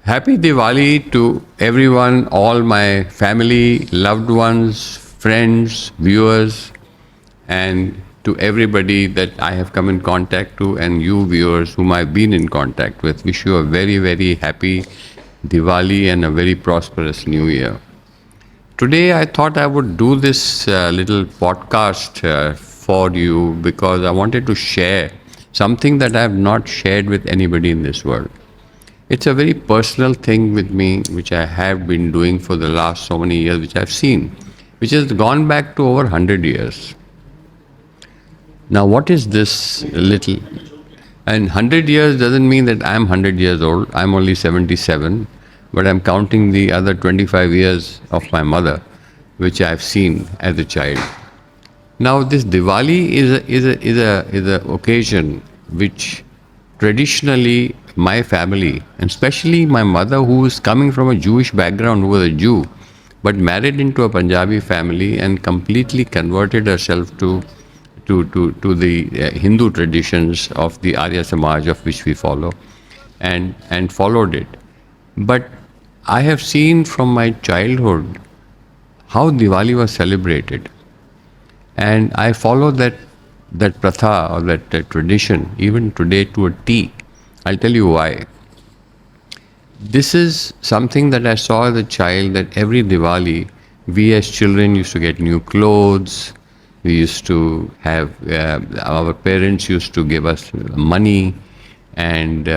Happy Diwali to everyone, all my family, loved ones, friends, viewers, and to everybody that I have come in contact to, and you viewers whom I've been in contact with. Wish you a very, very happy Diwali and a very prosperous new year. Today, I thought I would do this little podcast for you because I wanted to share something that I have not shared with anybody in this world. It's a very personal thing with me, which I have been doing for the last so many years, which I've seen, which has gone back to over 100 years. Now, what is this little? And 100 years doesn't mean that I'm 100 years old. I'm only 77, but I'm counting the other 25 years of my mother, which I've seen as a child. Now, this Diwali is a occasion which traditionally my family, and especially my mother, who is coming from a Jewish background, who was a Jew, but married into a Punjabi family and completely converted herself to the Hindu traditions of the Arya Samaj, of which we follow, and followed it. But I have seen from my childhood how Diwali was celebrated, and I follow that pratha or that tradition even today to a T. I'll tell you why. This is something that I saw as a child, that every Diwali, we as children used to get new clothes. We used to have, our parents used to give us money, and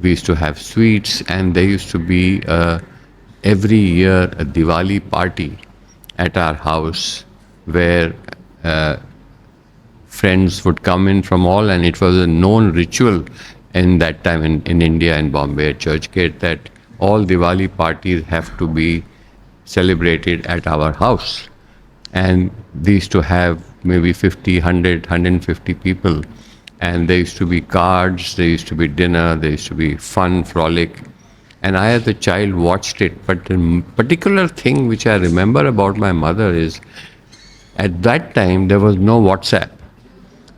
we used to have sweets, and there used to be every year a Diwali party at our house where friends would come in from all, and it was a known ritual in that time in India, in Bombay, at Churchgate, that all Diwali parties have to be celebrated at our house. And they used to have maybe 50, 100, 150 people. And there used to be cards, there used to be dinner, there used to be fun, frolic. And I as a child watched it. But the particular thing which I remember about my mother is, at that time there was no WhatsApp.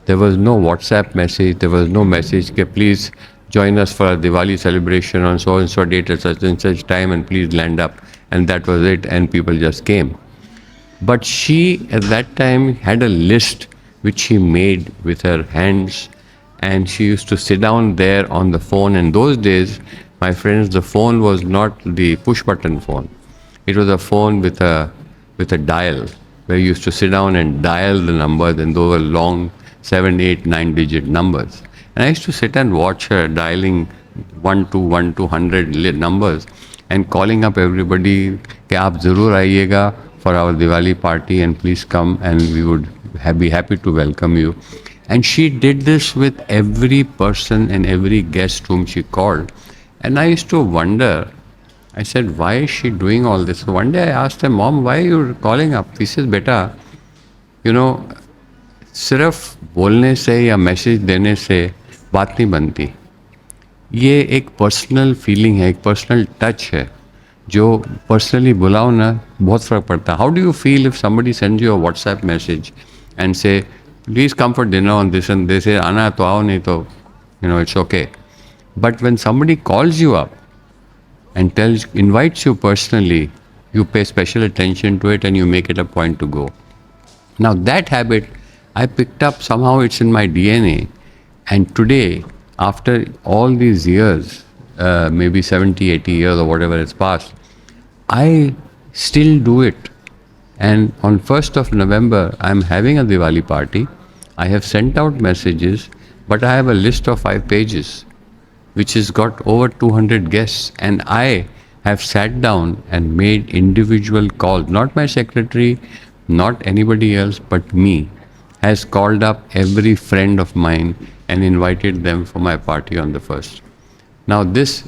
There was no WhatsApp message, there was no message, okay, please join us for a Diwali celebration on so and so date at such and such time, and please land up. And that was it, and people just came. But she, at that time, had a list which she made with her hands, and she used to sit down there on the phone. In those days, my friends, the phone was not the push-button phone. It was a phone with a dial, where you used to sit down and dial the numbers, and those were long 7, 8, 9-digit numbers. And I used to sit and watch her dialing 1 to 100 numbers and calling up everybody, कि आप ज़रूर आइएगा for our Diwali party, and please come, and we would be happy to welcome you. And she did this with every person and every guest whom she called. And I used to wonder, I said, why is she doing all this? So one day I asked her, Mom, why are you calling up? She says, Beta, you know, सिर्फ बोलने से या message देने से बात नहीं बनती. ये एक पर्सनल फीलिंग है, एक पर्सनल टच है, जो पर्सनली बुलाओ ना, बहुत फ़र्क पड़ता है. How do you feel if somebody sends you a WhatsApp message and say please come for dinner on this and this, आना तो आओ, नहीं तो it's okay. But when somebody calls you up and invites you personally, you pay special attention to it and you make it a point to go. Now that habit I picked up, somehow it's in my DNA, and today, after all these years, maybe 70, 80 years or whatever has passed, I still do it. And on 1st of November, I'm having a Diwali party. I have sent out messages, but I have a list of 5 pages which has got over 200 guests, and I have sat down and made individual calls. Not my secretary, not anybody else, but me has called up every friend of mine and invited them for my party on the 1st. Now this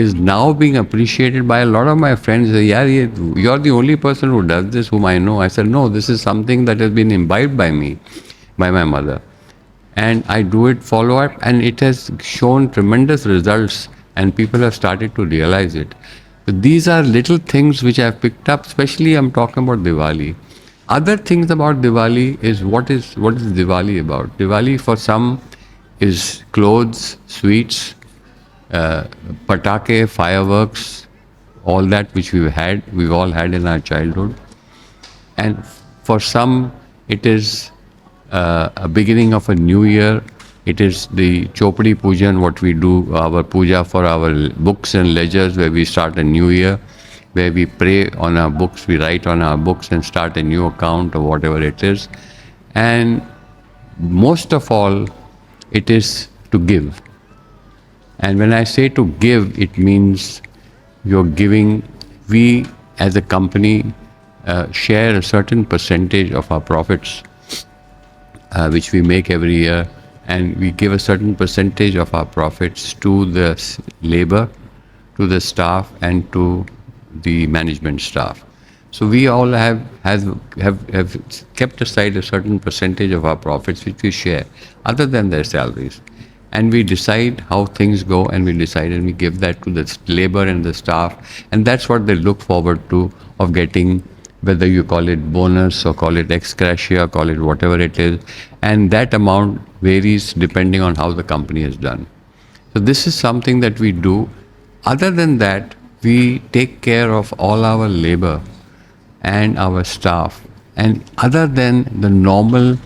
is now being appreciated by a lot of my friends. Yeah, you're the only person who does this whom I know. I said, no, this is something that has been imbibed by me, by my mother. And I do it, follow up, and it has shown tremendous results, and people have started to realize it. So these are little things which I've picked up, especially I'm talking about Diwali. Other things about Diwali is what is Diwali about? Diwali for some is clothes, sweets, patake, fireworks, all that which we've all had in our childhood. And for some, it is a beginning of a new year. It is the Chopadi Pujan, what we do, our puja for our books and ledgers, where we start a new year, where we pray on our books, we write on our books and start a new account or whatever it is. And most of all, it is to give. And when I say to give, it means you're giving. We, as a company, share a certain percentage of our profits, which we make every year, and we give a certain percentage of our profits to the labor, to the staff, and to the management staff. So we all have kept aside a certain percentage of our profits which we share, other than their salaries. And we decide how things go, and we decide and we give that to the labor and the staff. And that's what they look forward to, of getting, whether you call it bonus or call it ex gratia, call it whatever it is. And that amount varies depending on how the company is done. So this is something that we do. Other than that, we take care of all our labor and our staff. And other than the normal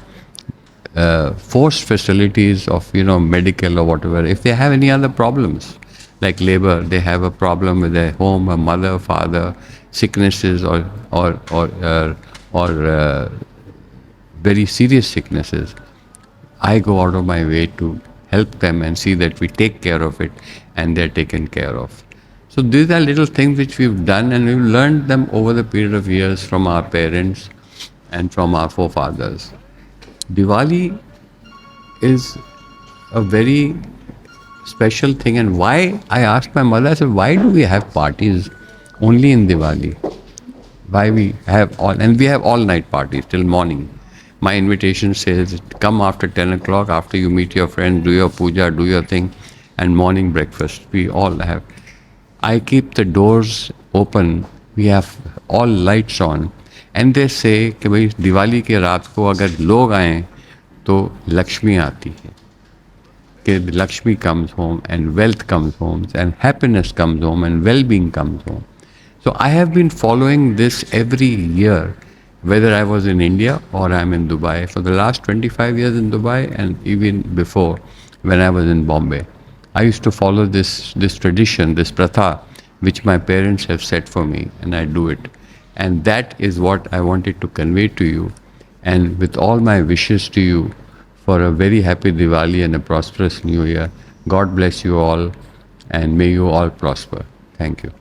forced facilities of, medical or whatever, if they have any other problems, like labor, they have a problem with their home, a mother, father, sicknesses or very serious sicknesses, I go out of my way to help them and see that we take care of it and they're taken care of. So these are little things which we've done, and we've learned them over the period of years from our parents and from our forefathers. Diwali is a very special thing, and why, I asked my mother, I said, why do we have parties only in Diwali? Why we have and we have all night parties till morning. My invitation says, come after 10 o'clock, after you meet your friends, do your puja, do your thing, and morning breakfast. We all have. I keep the doors open, we have all lights on, and they say कि भाई दिवाली के रात को अगर लोग आएं तो लक्ष्मी आती है, कि Lakshmi comes home and wealth comes home and happiness comes home and well-being comes home. So I have been following this every year, whether I was in India or I'm in Dubai, for the last 25 years in Dubai, and even before when I was in Bombay. I used to follow this tradition, this pratha, which my parents have set for me, and I do it. And that is what I wanted to convey to you. And with all my wishes to you for a very happy Diwali and a prosperous New Year, God bless you all, and may you all prosper. Thank you.